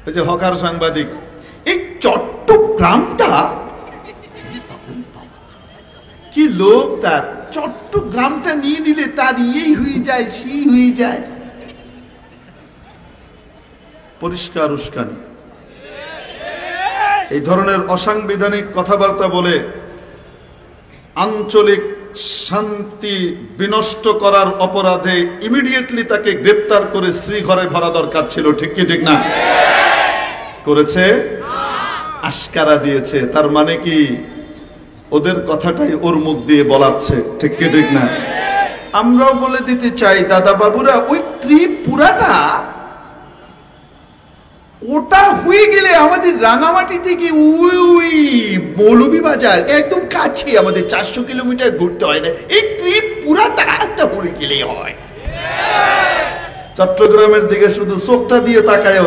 ওই যে হকার সাংবাদিক, এই চট্টগ্রামটা কি লোক, তার চট্টগ্রামটা নিয়ে নিলে তার ইয়েই হয়ে যায়, সেই হয়ে যায়। পরিষ্কার উস্কানি। এই ধরনের অসাংবিধানিক কথাবার্তা বলে আঞ্চলিক শান্তি বিনষ্ট করার অপরাধে ইমিডিয়েটলি তাকে গ্রেপ্তার করে শ্রীঘরে ভরা দরকার ছিল, ঠিক কি ঠিক না? করেছে, আশকারা দিয়েছে। তার মানে কি ওদের কথাটাই ওর মুখ দিয়ে বলাচ্ছে, ঠিক কি ঠিক না? আমরাও বলে দিতে চাই দাদা বাবুরা, ওই ত্রিপুরাটা ওটা হয়ে গেলে আমাদের রাঙামাটি থেকে ওই মৌলভীবাজার একদম কাছে, আমাদের 400 কিলোমিটার ঘুরতে হয় না। এই ত্রিপুরাটা একটা হয়ে গেলেই হয়। চট্টগ্রামের দিকে শুধু চোখটা দিয়ে তাকায়